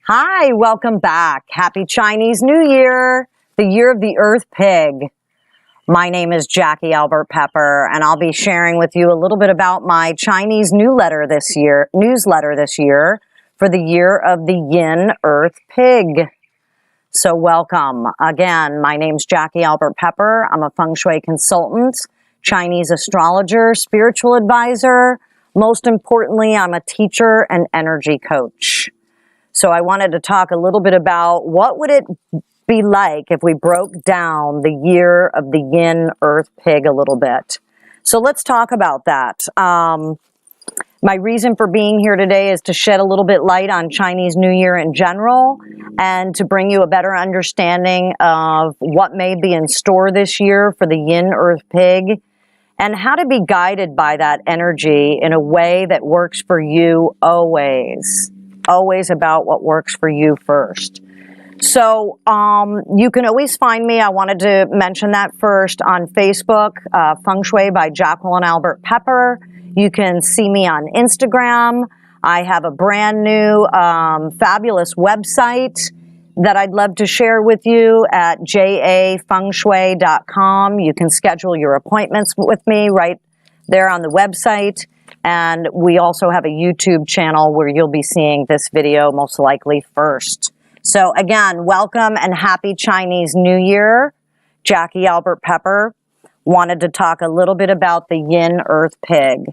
Hi, welcome back. Happy Chinese New Year, the year of the Earth Pig. My name is Jacqui Albert Pepper, and I'll be sharing with you a little bit about my Chinese newsletter this year for the year of the Yin Earth Pig. So welcome. Again, my name's Jacqui Albert Pepper. I'm a feng shui consultant, Chinese astrologer, spiritual advisor. Most importantly, I'm a teacher and energy coach. So I wanted to talk a little bit about what would it be like if we broke down the year of the Yin Earth Pig a little bit. So let's talk about that. My reason for being here today is to shed a little bit light on Chinese New Year in general and to bring you a better understanding of what may be in store this year for the Yin Earth Pig and how to be guided by that energy in a way that works for you always. Always about what works for you first. So you can always find me, I wanted to mention that first, on Facebook, Feng Shui by Jacqueline Albert Pepper. You can see me on Instagram. I have a brand new fabulous website that I'd love to share with you at jafengshui.com. You can schedule your appointments with me right there on the website. And we also have a YouTube channel where you'll be seeing this video most likely first. So again, welcome and happy Chinese New Year. Jacqui Albert Pepper wanted to talk a little bit about the Yin Earth Pig.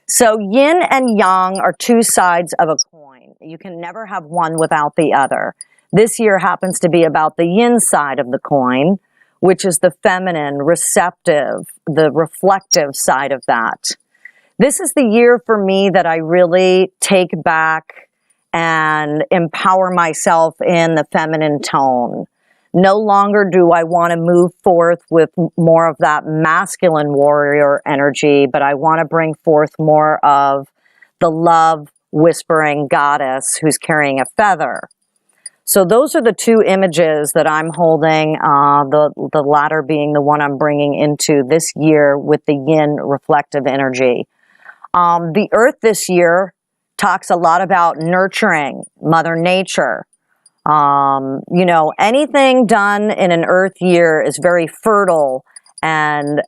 So yin and yang are two sides of a coin. You can never have one without the other. This year happens to be about the yin side of the coin, which is the feminine, receptive, the reflective side of that. This is the year for me that I really take back and empower myself in the feminine tone. No longer do I want to move forth with more of that masculine warrior energy, but I want to bring forth more of the love whispering goddess who's carrying a feather. So those are the two images that I'm holding, the latter being the one I'm bringing into this year with the yin reflective energy. The earth this year talks a lot about nurturing, Mother Nature. Anything done in an earth year is very fertile and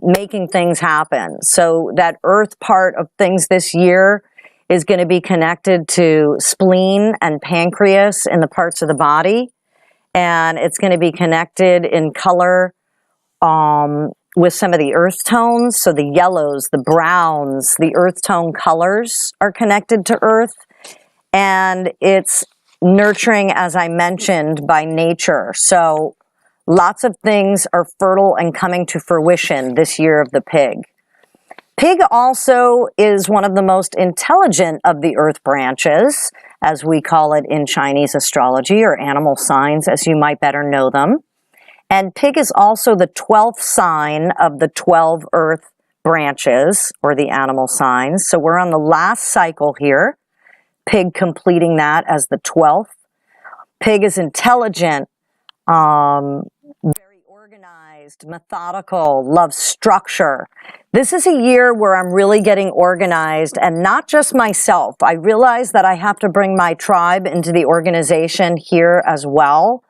making things happen. So that earth part of things this year is going to be connected to spleen and pancreas in the parts of the body. And it's going to be connected in color with some of the earth tones. So the yellows, the browns, the earth tone colors are connected to earth. And it's nurturing, as I mentioned, by nature. So lots of things are fertile and coming to fruition this year of the pig. Pig also is one of the most intelligent of the earth branches, as we call it in Chinese astrology, or animal signs, as you might better know them. And pig is also the 12th sign of the 12 earth branches, or the animal signs. So we're on the last cycle here. Pig completing that as the 12th. Pig is intelligent, very organized, methodical, loves structure. This is a year where I'm really getting organized, and not just myself. I realize that I have to bring my tribe into the organization here as well.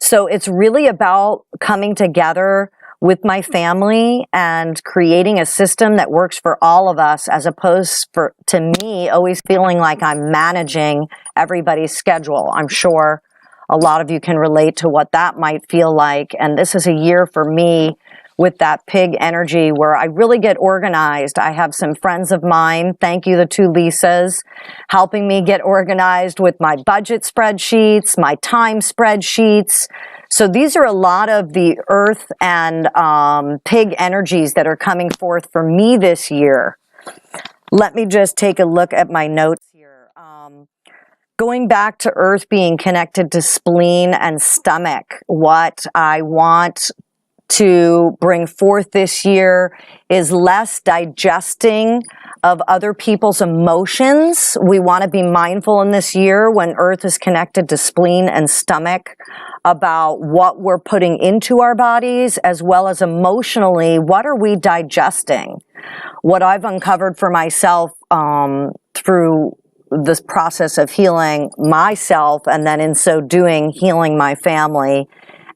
So it's really about coming together with my family and creating a system that works for all of us, as opposed to me always feeling like I'm managing everybody's schedule. I'm sure a lot of you can relate to what that might feel like. And this is a year for me with that pig energy where I really get organized. I have some friends of mine, thank you, the two Lisas, helping me get organized with my budget spreadsheets, my time spreadsheets. So these are a lot of the earth and pig energies that are coming forth for me this year. Let me just take a look at my notes here. Going back to earth being connected to spleen and stomach, what I want to bring forth this year is less digesting of other people's emotions. We want to be mindful in this year when earth is connected to spleen and stomach about what we're putting into our bodies, as well as emotionally, what are we digesting? What I've uncovered for myself through this process of healing myself, and then in so doing, healing my family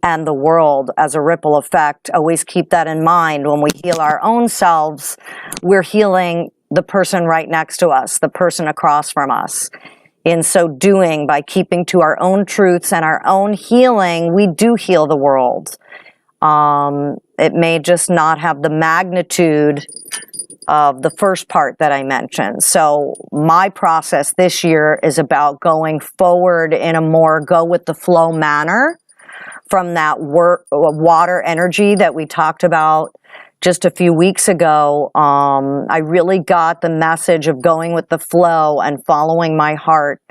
and the world as a ripple effect. Always keep that in mind. When we heal our own selves, we're healing the person right next to us, the person across from us. In so doing, by keeping to our own truths and our own healing, we do heal the world. It may just not have the magnitude of the first part that I mentioned. So my process this year is about going forward in a more go with the flow manner from that water energy that we talked about just a few weeks ago. I really got the message of going with the flow and following my heart.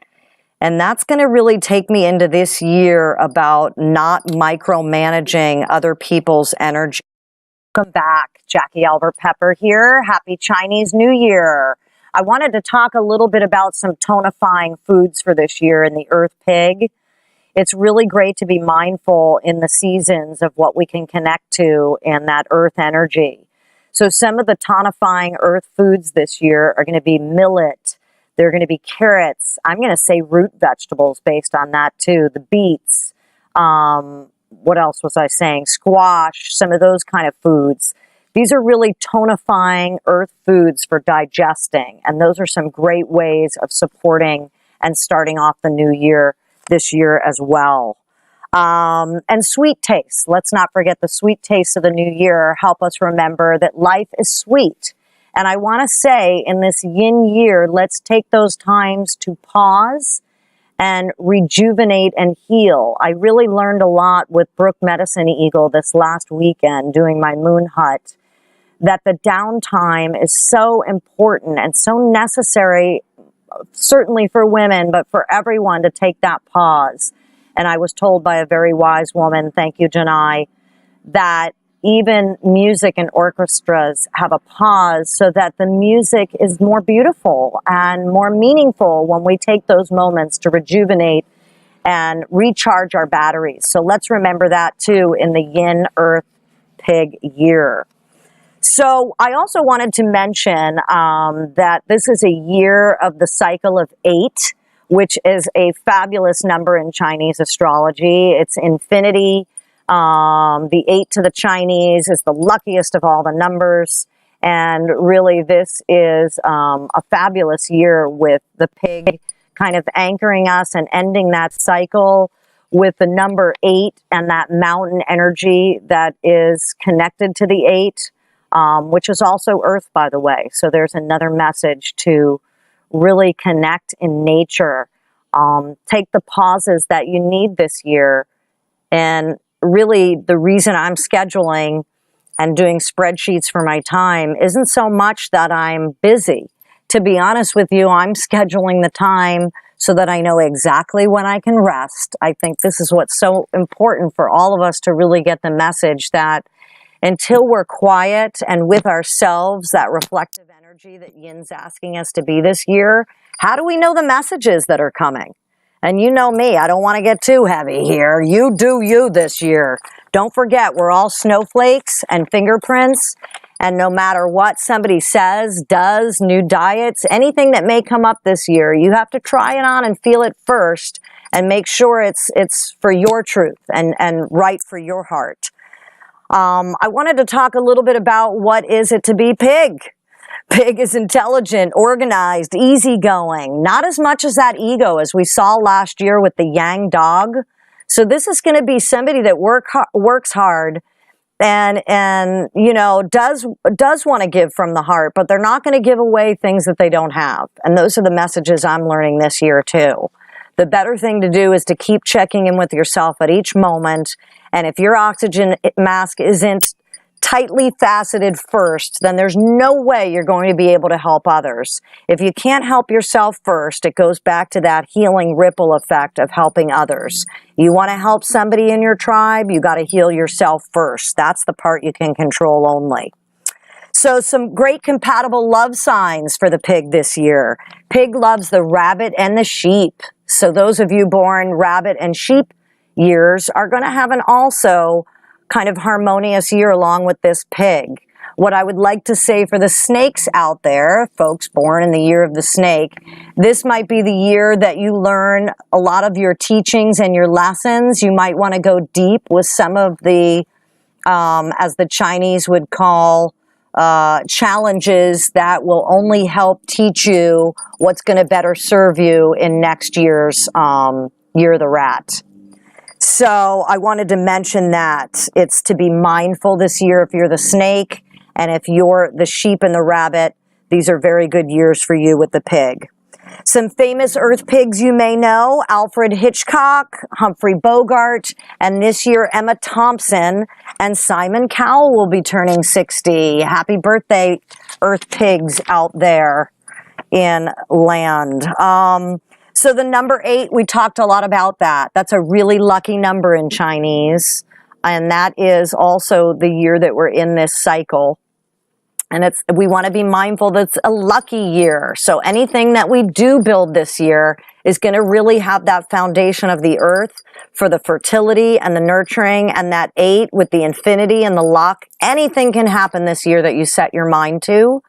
And that's going to really take me into this year about not micromanaging other people's energy. Welcome back. Jacqui Albert Pepper here. Happy Chinese New Year. I wanted to talk a little bit about some tonifying foods for this year in the Earth Pig. It's really great to be mindful in the seasons of what we can connect to in that Earth energy. So some of the tonifying Earth foods this year are going to be millet. They're going to be carrots. I'm going to say root vegetables based on that too. The beets. What else was I saying? Squash, some of those kind of foods. These are really tonifying earth foods for digesting. And those are some great ways of supporting and starting off the new year this year as well. And sweet tastes. Let's not forget the sweet tastes of the new year help us remember that life is sweet. And I want to say in this yin year, let's take those times to pause and rejuvenate and heal. I really learned a lot with Brook Medicine Eagle this last weekend doing my moon hut, that the downtime is so important and so necessary, certainly for women, but for everyone to take that pause. And I was told by a very wise woman, thank you, Janai, that even music and orchestras have a pause so that the music is more beautiful and more meaningful when we take those moments to rejuvenate and recharge our batteries. So let's remember that too in the Yin Earth Pig year. So I also wanted to mention that this is a year of the cycle of 8, which is a fabulous number in Chinese astrology. It's infinity. The 8 to the Chinese is the luckiest of all the numbers. And really this is a fabulous year with the pig kind of anchoring us and ending that cycle with the number 8 and that mountain energy that is connected to the 8, which is also Earth, by the way. So there's another message to really connect in nature. Take the pauses that you need this year. And really the reason I'm scheduling and doing spreadsheets for my time isn't so much that I'm busy. To be honest with you, I'm scheduling the time so that I know exactly when I can rest. I think this is what's so important for all of us to really get the message that until we're quiet and with ourselves, that reflective energy that Yin's asking us to be this year, how do we know the messages that are coming? And you know me, I don't want to get too heavy here. You do you this year. Don't forget, we're all snowflakes and fingerprints. And no matter what somebody says, does, new diets, anything that may come up this year, you have to try it on and feel it first and make sure it's for your truth and right for your heart. I wanted to talk a little bit about what is it to be pig. Pig is intelligent, organized, easygoing, not as much as that ego as we saw last year with the yang dog. So this is going to be somebody that works hard and you know does want to give from the heart, but they're not going to give away things that they don't have. And those are the messages I'm learning this year too. The better thing to do is to keep checking in with yourself at each moment. And if your oxygen mask isn't tightly faceted first, then there's no way you're going to be able to help others. If you can't help yourself first, it goes back to that healing ripple effect of helping others. You want to help somebody in your tribe, you got to heal yourself first. That's the part you can control only. So some great compatible love signs for the pig this year. Pig loves the rabbit and the sheep. So those of you born rabbit and sheep years are going to have an also kind of harmonious year along with this pig. What I would like to say for the snakes out there, folks born in the year of the snake, this might be the year that you learn a lot of your teachings and your lessons. You might want to go deep with some of the, as the Chinese would call, challenges that will only help teach you what's going to better serve you in next year's Year of the Rat. So I wanted to mention that it's to be mindful this year if you're the snake, and if you're the sheep and the rabbit, these are very good years for you with the pig. Some famous earth pigs you may know: Alfred Hitchcock, Humphrey Bogart, and this year Emma Thompson and Simon Cowell will be turning 60. Happy birthday, earth pigs out there in land. So the number 8, we talked a lot about that. That's a really lucky number in Chinese. And that is also the year that we're in this cycle. And we want to be mindful that it's a lucky year. So anything that we do build this year is going to really have that foundation of the earth for the fertility and the nurturing. And that 8 with the infinity and the luck, anything can happen this year that you set your mind to.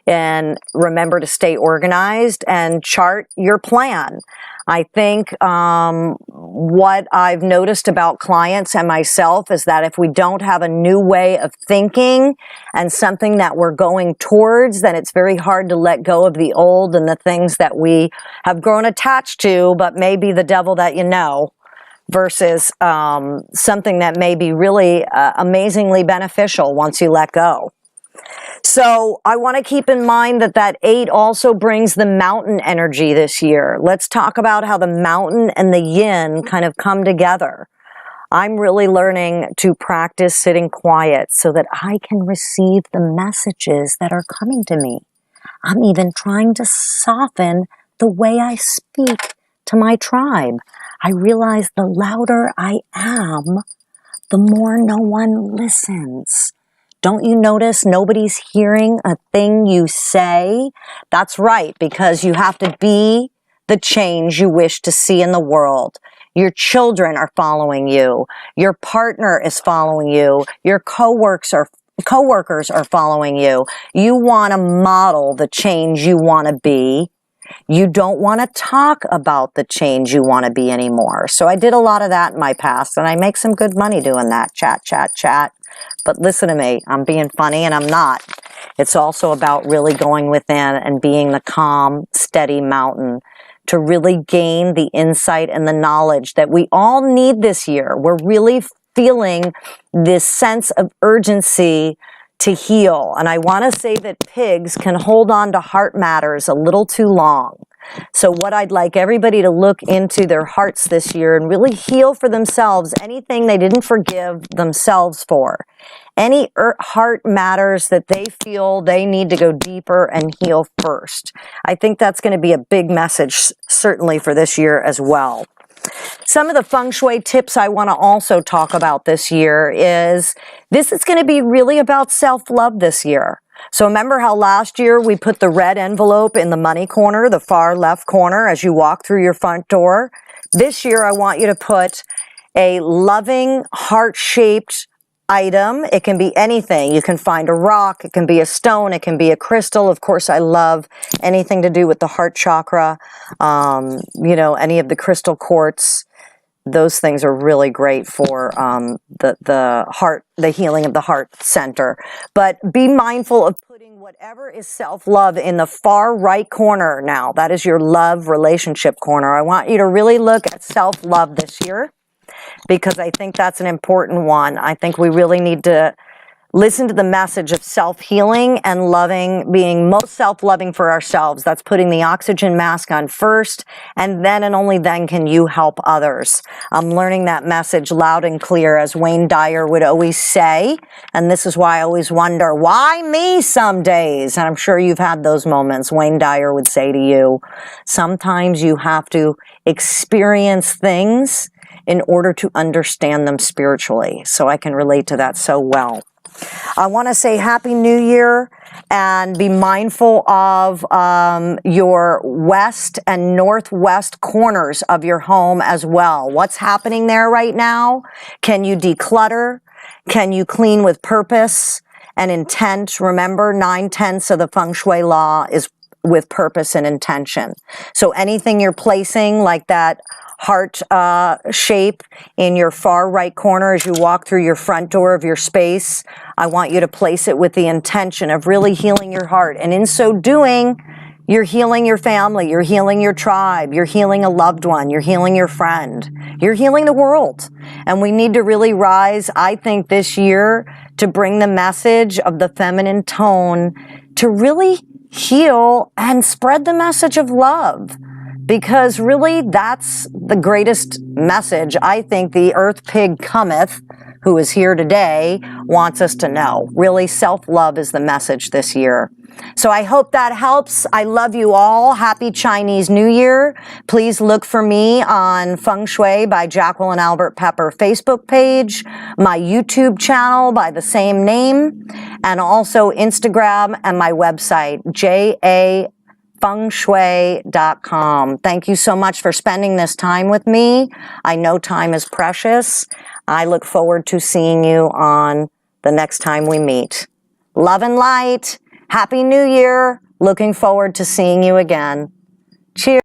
And remember to stay organized and chart your plan. I think what I've noticed about clients and myself is that if we don't have a new way of thinking and something that we're going towards, then it's very hard to let go of the old and the things that we have grown attached to, but maybe the devil that you know, versus something that may be really amazingly beneficial once you let go. So I want to keep in mind that that 8 also brings the mountain energy this year. Let's talk about how the mountain and the yin kind of come together. I'm really learning to practice sitting quiet so that I can receive the messages that are coming to me. I'm even trying to soften the way I speak to my tribe. I realize the louder I am, the more no one listens. Don't you notice nobody's hearing a thing you say? That's right, because you have to be the change you wish to see in the world. Your children are following you. Your partner is following you. Your coworkers are following you. You want to model the change you want to be. You don't want to talk about the change you want to be anymore. So I did a lot of that in my past, and I make some good money doing that. Chat, chat, chat. But listen to me, I'm being funny and I'm not. It's also about really going within and being the calm, steady mountain to really gain the insight and the knowledge that we all need this year. We're really feeling this sense of urgency to heal. And I want to say that pigs can hold on to heart matters a little too long. So what I'd like everybody to look into their hearts this year and really heal for themselves anything they didn't forgive themselves for. Any heart matters that they feel they need to go deeper and heal first. I think that's going to be a big message, certainly for this year as well. Some of the feng shui tips I want to also talk about this year is this is going to be really about self-love this year. So remember how last year we put the red envelope in the money corner, the far left corner as you walk through your front door? This year I want you to put a loving, heart-shaped item. It can be anything. You can find a rock, it can be a stone, it can be a crystal. Of course, I love anything to do with the heart chakra, any of the crystal quartz. Those things are really great for the heart, the healing of the heart center. But be mindful of putting whatever is self-love in the far right corner now. That is your love relationship corner. I want you to really look at self-love this year, because I think that's an important one. I think we really need to listen to the message of self-healing and loving, being most self-loving for ourselves. That's putting the oxygen mask on first, and then and only then can you help others. I'm learning that message loud and clear, as Wayne Dyer would always say, and this is why I always wonder, why me some days? And I'm sure you've had those moments. Wayne Dyer would say to you, sometimes you have to experience things in order to understand them spiritually. So I can relate to that so well. I want to say Happy New Year, and be mindful of your west and northwest corners of your home as well. What's happening there right now? Can you declutter? Can you clean with purpose? and intent. Remember, 9/10 of the feng shui law is with purpose and intention. So anything you're placing, like that heart shape in your far right corner as you walk through your front door of your space, I want you to place it with the intention of really healing your heart. And in so doing, you're healing your family, you're healing your tribe, you're healing a loved one, you're healing your friend, you're healing the world. And we need to really rise, I think, this year to bring the message of the feminine tone to really heal and spread the message of love. Because really, that's the greatest message I think the Earth Pig cometh, who is here today, wants us to know. Really, self-love is the message this year. So I hope that helps. I love you all. Happy Chinese New Year. Please look for me on Feng Shui by Jacqui and Albert Pepper Facebook page, my YouTube channel by the same name, and also Instagram and my website, jafengshui.com. Thank you so much for spending this time with me. I know time is precious. I look forward to seeing you on the next time we meet. Love and light. Happy New Year. Looking forward to seeing you again. Cheers.